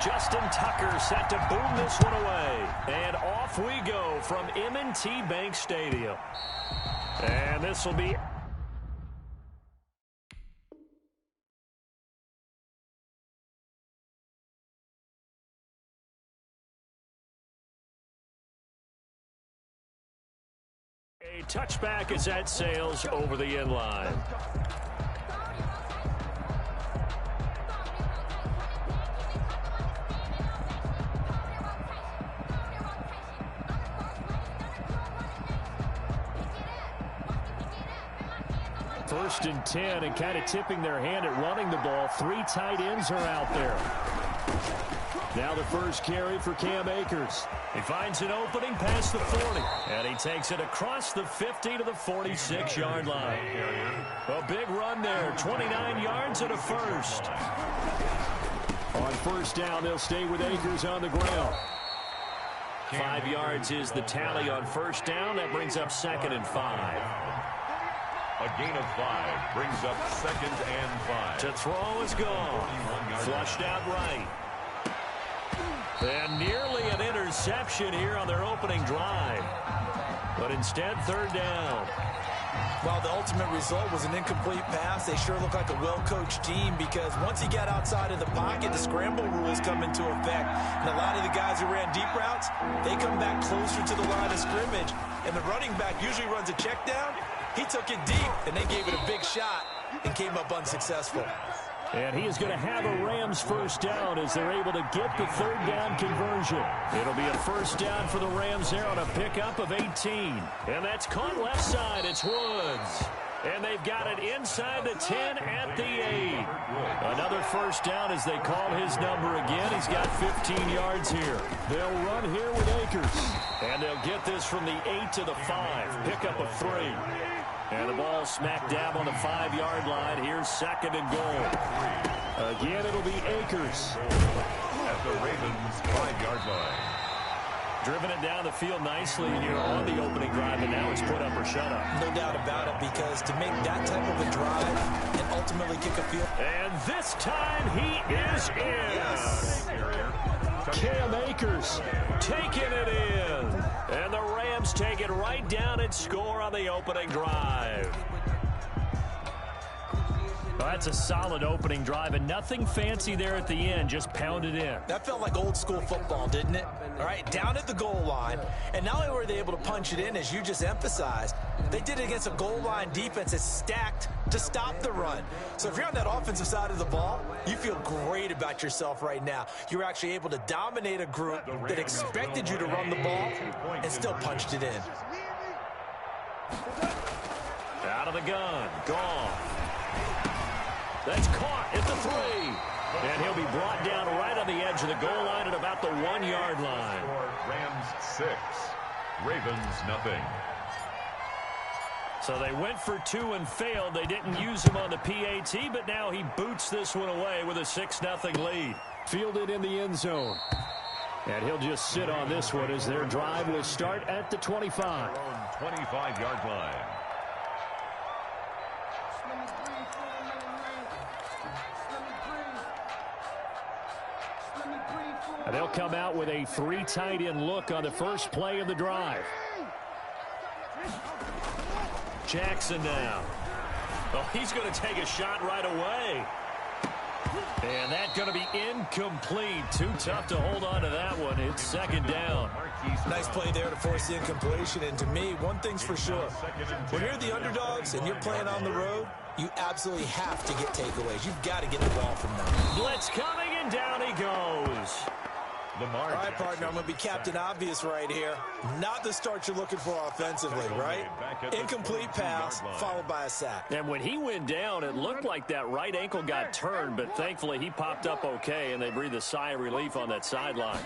Justin Tucker set to boom this one away. And off we go from M&T Bank Stadium. And this will be... A touchback as that sails over the end line. First and 10, and kind of tipping their hand at running the ball. 3 tight ends are out there. Now the first carry for Cam Akers. He finds an opening past the 40, and he takes it across the 50 to the 46-yard line. A big run there, 29 yards and a first. On first down, they'll stay with Akers on the ground. 5 yards is the tally on first down. That brings up 2nd and 5. A gain of 5 brings up 2nd and 5. To throw is gone. Flushed out right. And nearly an interception here on their opening drive. But instead, 3rd down. Well, the ultimate result was an incomplete pass. They sure look like a well-coached team because once he got outside of the pocket, the scramble rules come into effect. And a lot of the guys who ran deep routes, they come back closer to the line of scrimmage. And the running back usually runs a check down. He took it deep, and they gave it a big shot and came up unsuccessful. And he is going to have a Rams first down as they're able to get the 3rd down conversion. It'll be a first down for the Rams there on a pickup of 18. And that's caught left side. It's Woods. And they've got it inside the 10 at the 8. Another first down as they call his number again. He's got 15 yards here. They'll run here with Akers. And they'll get this from the 8 to the 5. Pickup of 3. And the ball smack dab on the 5-yard line. Here's 2nd and goal. Again, it'll be Akers. At the Ravens' 5-yard line. Driven it down the field nicely here on the opening drive, and now it's put up or shut up. No doubt about it, because to make that type of a drive and ultimately kick a field. And this time he is in. Yes. Cam Akers taking it in. And the Rams take it right down and score on the opening drive. Well, that's a solid opening drive, and nothing fancy there at the end, just pounded in. That felt like old school football, didn't it? All right, down at the goal line, and not only were they able to punch it in, as you just emphasized, they did it against a goal line defense that's stacked to stop the run. So if you're on that offensive side of the ball, you feel great about yourself right now. You're actually able to dominate a group that expected you to run the ball and still punched it in. Out of the gun, gone. That's caught at the 3. And he'll be brought down right on the edge of the goal line at about the 1-yard line. Rams 6, Ravens nothing. So they went for 2 and failed. They didn't use him on the PAT, but now he boots this one away with a 6-0 lead. Fielded in the end zone. And he'll just sit on this one as their drive will start at the 25. 25-yard line. And they'll come out with a 3 tight end look on the first play of the drive. Jackson now. Oh, he's going to take a shot right away. And that's going to be incomplete. Too tough to hold on to that one. It's 2nd down. Nice play there to force the incompletion. And to me, one thing's for sure. When you're the underdogs and you're playing on the road, you absolutely have to get takeaways. You've got to get the ball from them. Blitz coming, and down he goes. All right, partner, I'm going to be Captain Obvious right here. Not the start you're looking for offensively, right? Incomplete pass followed by a sack. And when he went down, it looked like that right ankle got turned, but thankfully he popped up okay, and they breathed a sigh of relief on that sideline.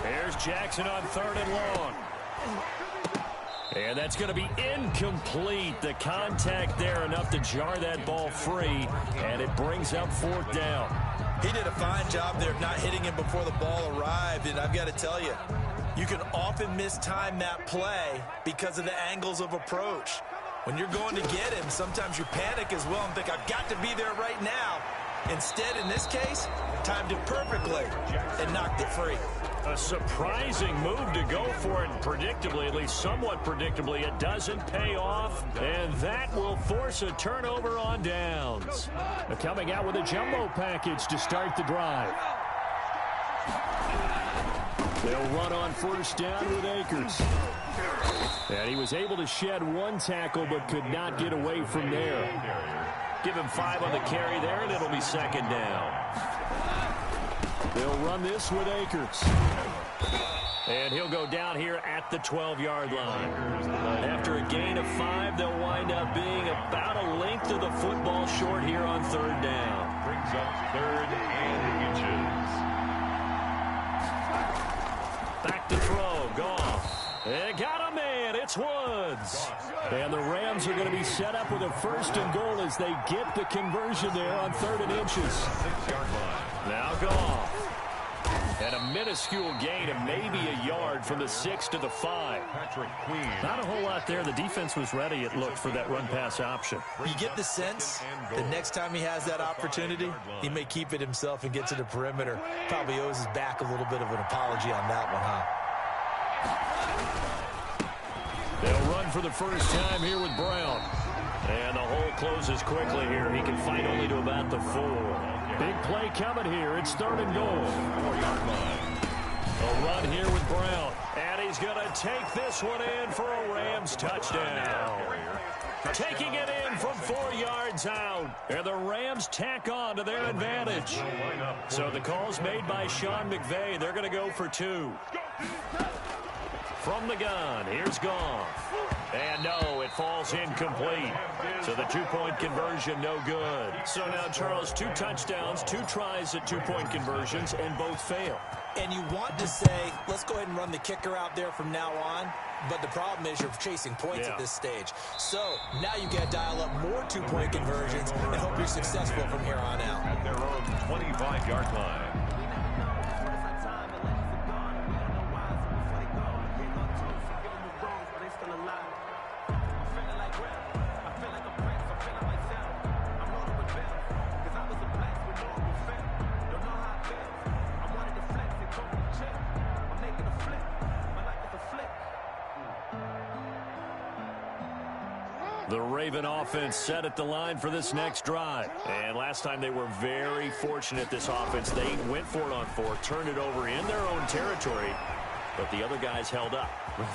Here's Jackson on 3rd and long. And that's going to be incomplete. The contact there enough to jar that ball free, and it brings up 4th down. He did a fine job there of not hitting him before the ball arrived, and I've got to tell you, you can often mistime that play because of the angles of approach. When you're going to get him, sometimes you panic as well and think, I've got to be there right now. Instead, in this case, timed it perfectly and knocked it free. A surprising move to go for it, predictably, at least somewhat predictably. It doesn't pay off, and that will force a turnover on downs. Coming out with a jumbo package to start the drive. They'll run on first down with Akers. And he was able to shed one tackle but could not get away from there. Give him 5 on the carry there, and it'll be second down. They'll run this with Akers. And he'll go down here at the 12-yard line. After a gain of 5, they'll wind up being about a length of the football short here on third down. Brings up 3rd and inches. Back to throw. Goff. They got a man. It's Woods. And the Rams are going to be set up with a 1st and goal as they get the conversion there on 3rd and inches. 6-yard line. Now Goff. And a minuscule gain of maybe a yard from the 6 to the 5. Patrick Queen. Not a whole lot there. The defense was ready, it looked, for that run-pass option. You get the sense that next time he has that opportunity, he may keep it himself and get to the perimeter. Probably owes his back a little bit of an apology on that one, huh? They'll run for the first time here with Brown. And the hole closes quickly here. He can fight only to about the 4. Big play coming here. It's 3rd and goal. 4-yard line. A run here with Brown. And he's going to take this one in for a Rams touchdown. Taking it in from 4 yards out. And the Rams tack on to their advantage. So the call's made by Sean McVay. They're going to go for 2. From the gun, here's Goff. And no, it falls incomplete. So the 2-point conversion, no good. So now, Charles, 2 touchdowns, 2 tries at 2-point conversions, and both fail. And you want to say, let's go ahead and run the kicker out there from now on. But the problem is you're chasing points at this stage. So now you got to dial up more 2-point conversions and hope you're successful from here on out. At their own 25-yard line. The Raven offense set at the line for this next drive. And last time they were very fortunate, this offense. They went for it on 4, turned it over in their own territory, but the other guys held up.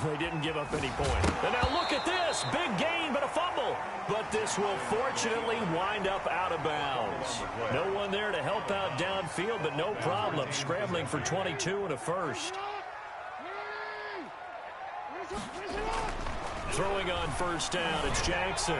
They didn't give up any points. And now look at this. Big gain, but a fumble. But this will fortunately wind up out of bounds. No one there to help out downfield, but no problem. Scrambling for 22 and a first. Throwing on first down, it's Jackson.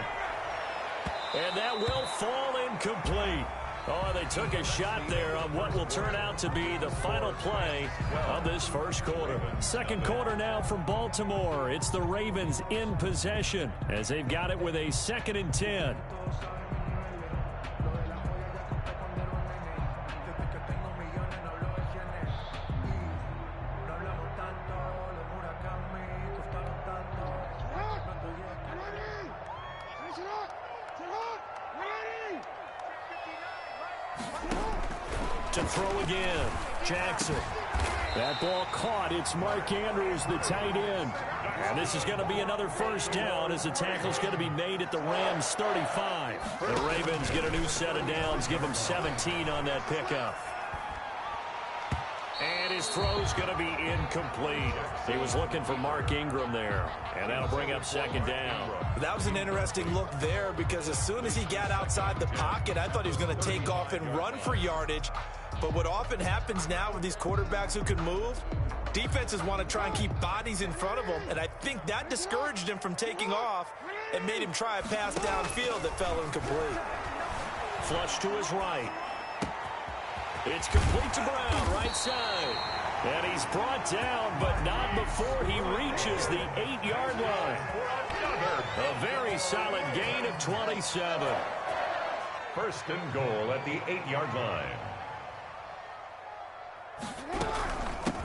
And that will fall incomplete. Oh, they took a shot there on what will turn out to be the final play of this first quarter. Second quarter now from Baltimore. It's the Ravens in possession as they've got it with a 2nd and 10. To throw again, Jackson. That ball caught. It's Mark Andrews, the tight end. And this is going to be another first down as the tackle's going to be made at the Rams 35. The Ravens get a new set of downs, give them 17 on that pickup. And his throw's going to be incomplete. He was looking for Mark Ingram there, and that'll bring up second down. That was an interesting look there because as soon as he got outside the pocket, I thought he was going to take off and run for yardage. But what often happens now with these quarterbacks who can move, defenses want to try and keep bodies in front of them, and I think that discouraged him from taking off and made him try a pass downfield that fell incomplete. Flush to his right. It's complete to Brown, right side. And he's brought down, but not before he reaches the 8-yard line. A very solid gain of 27. 1st and goal at the 8-yard line.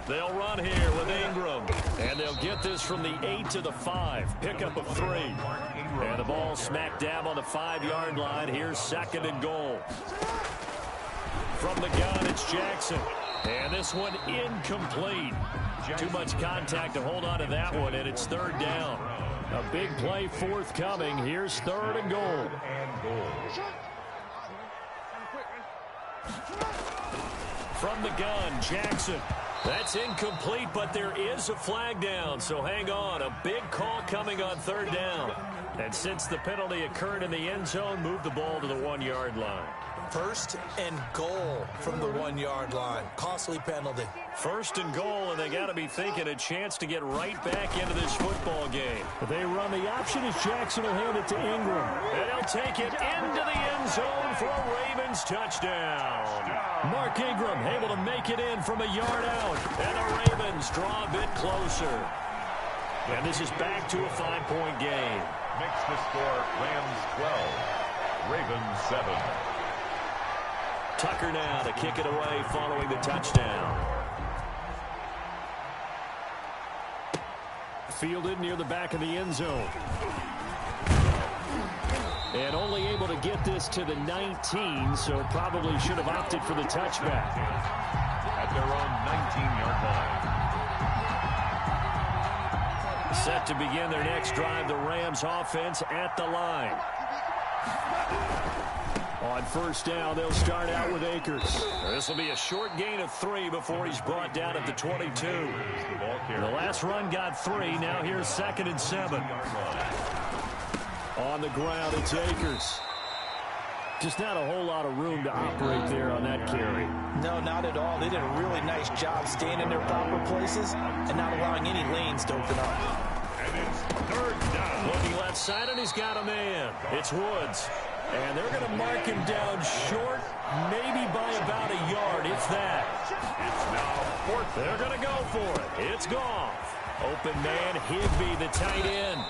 They'll run here with Ingram. And they'll get this from the 8 to the 5. Pickup of 3. And the ball smack dab on the 5-yard line. Here's 2nd and goal. From the gun, it's Jackson. And this one incomplete. Too much contact to hold on to that one, and it's third down. A big play forthcoming. Here's third and goal. From the gun, Jackson. That's incomplete, but there is a flag down, so hang on. A big call coming on third down. And since the penalty occurred in the end zone, move the ball to the 1-yard line. First and goal from the 1-yard line. Costly penalty. First and goal, and they got to be thinking a chance to get right back into this football game. They run the option as Jackson will hand it to Ingram. And he'll take it into the end zone for a Ravens touchdown. Mark Ingram able to make it in from a yard out. And the Ravens draw a bit closer. And this is back to a 5-point game. Makes the score Rams 12, Ravens 7. Tucker now to kick it away following the touchdown. Fielded near the back of the end zone. And only able to get this to the 19, so probably should have opted for the touchback. At their own 19-yard line. Set to begin their next drive, the Rams offense at the line. On first down, they'll start out with Akers. This will be a short gain of 3 before he's brought down at the 22. The last run got 3. Now here's 2nd and 7. On the ground, it's Akers. Just not a whole lot of room to operate there on that carry. No, not at all. They did a really nice job staying in their proper places and not allowing any lanes to open up. And it's third down. Looking left side, and he's got a man. It's Woods. And they're going to mark him down short, maybe by about a yard, if that. It's now fourth. They're going to go for it. It's Goff. Open man, Higbee, the tight end.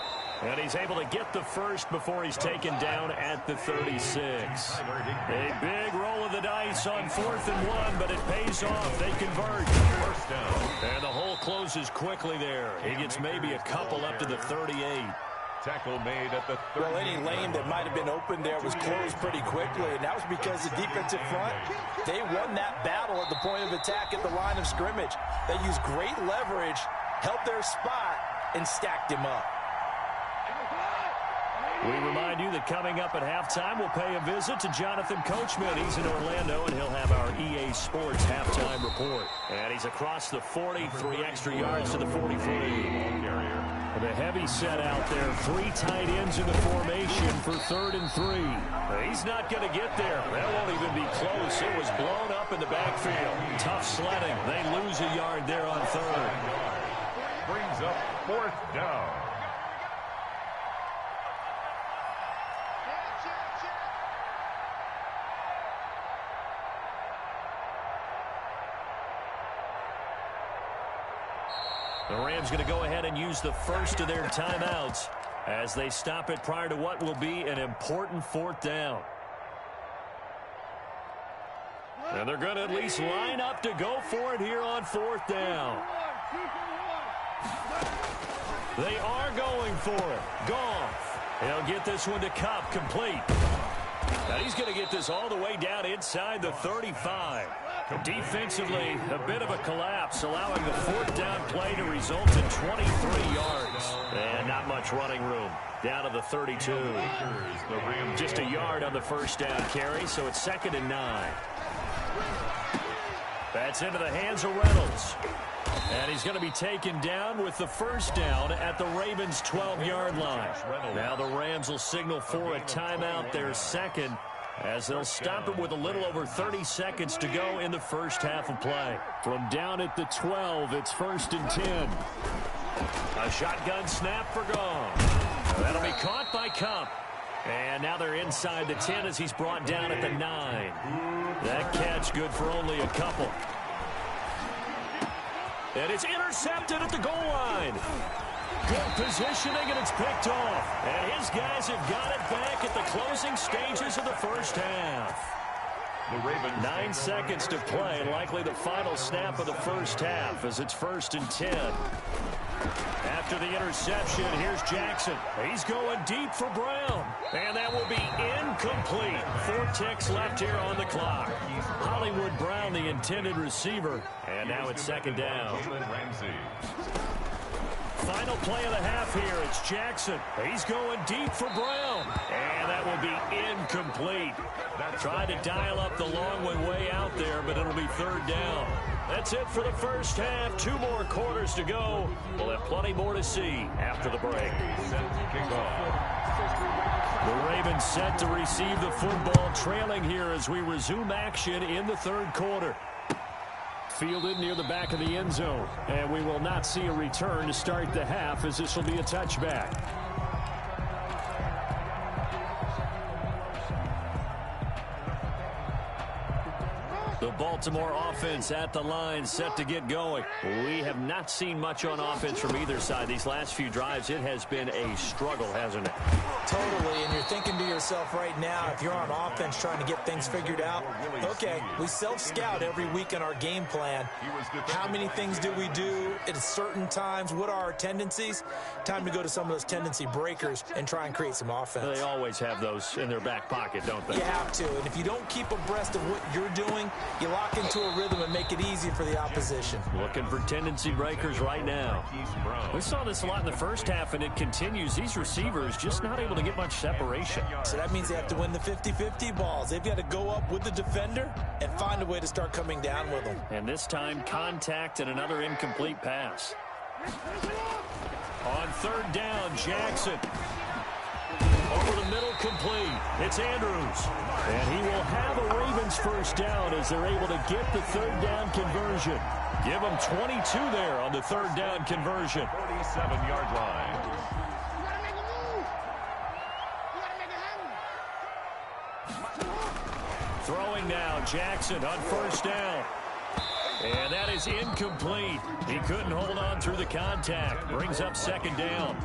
And he's able to get the first before he's taken down at the 36. A big roll of the dice on 4th and 1, but it pays off. They convert. First down. And the hole closes quickly there. He gets maybe a couple up to the 38. Tackle made at the 30. Well, any lane that might have been open there was closed pretty quickly, and that was because the defensive front, they won that battle at the point of attack at the line of scrimmage. They used great leverage, held their spot, and stacked him up. We remind you that coming up at halftime, we'll pay a visit to Jonathan Coachman. He's in Orlando, and he'll have our EA Sports halftime report. And he's across the 40, 3 extra yards to the 43. The heavy set out there, 3 tight ends in the formation for 3rd and 3. He's not going to get there. That won't even be close. It was blown up in the backfield. Tough sledding. They lose a yard there on 3rd. Brings up 4th down. The Rams going to go ahead and use the first of their timeouts as they stop it prior to what will be an important 4th down. And they're going to at least line up to go for it here on 4th down. They are going for it. Goff. He'll get this one to Kupp, complete. Now he's going to get this all the way down inside the 35. Defensively, a bit of a collapse, allowing the 4th down play to result in 23 yards. And not much running room. Down to the 32. Just a yard on the first down carry, so it's 2nd and 9. That's into the hands of Reynolds. And he's going to be taken down with the first down at the Ravens' 12-yard line. Now the Rams will signal for a timeout, their second, as they'll stop it with a little over 30 seconds to go in the first half of play. From down at the 12, it's 1st and 10. A shotgun snap for Goff. That'll be caught by Kupp. And now they're inside the 10 as he's brought down at the 9. That catch good for only a couple. And it's intercepted at the goal line. Good positioning, and it's picked off. And his guys have got it back at the closing stages of the first half. The Ravens 9 seconds to play, likely the final snap of the first half as it's 1st and 10. After the interception, here's Jackson. He's going deep for Brown. And that will be Incomplete. 4 ticks left here on the clock. Hollywood Brown, the intended receiver. And now it's second down. Final play of the half here. It's Jackson. He's going deep for Brown. And that will be incomplete. Tried to dial up the long way out there, but it'll be third down. That's it for the first half. 2 more quarters to go. We'll have plenty more to see after the break. The Ravens set to receive the football, trailing here as we resume action in the third quarter. Fielded near the back of the end zone. And we will not see a return to start the half, as this will be a touchback. The Baltimore offense at the line, set to get going. We have not seen much on offense from either side. These last few drives, it has been a struggle, hasn't it? Totally, and you're thinking to yourself right now, if you're on offense trying to get things figured out, okay, we self-scout every week in our game plan. How many things do we do at certain times? What are our tendencies? Time to go to some of those tendency breakers and try and create some offense. They always have those in their back pocket, don't they? You have to, and if you don't keep abreast of what you're doing, you lock into a rhythm and make it easy for the opposition. Looking for tendency breakers right now. We saw this a lot in the first half, and it continues. These receivers just not able to get much separation. So that means they have to win the 50-50 balls. They've got to go up with the defender and find a way to start coming down with them. And this time, contact and another incomplete pass. On third down, Jackson. Over the middle, complete. It's Andrews. And he will have a Ravens first down as they're able to get the third down conversion. Give them 22 there on the third down conversion. 47-yard line. Throwing now, Jackson on first down. And that is incomplete. He couldn't hold on through the contact. Brings up second down.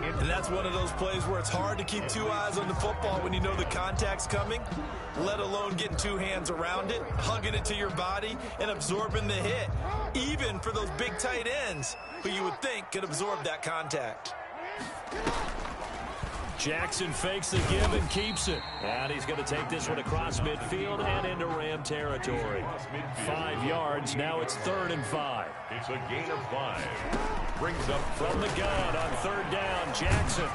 And that's one of those plays where it's hard to keep 2 eyes on the football when you know the contact's coming, let alone getting 2 hands around it, hugging it to your body, and absorbing the hit. Even for those big tight ends who you would think could absorb that contact. Jackson fakes the give and keeps it. And he's going to take this one across midfield and into Ram territory. 5 yards. Now it's 3rd and 5. It's a gain of 5. Brings up from the gun on third down. Jackson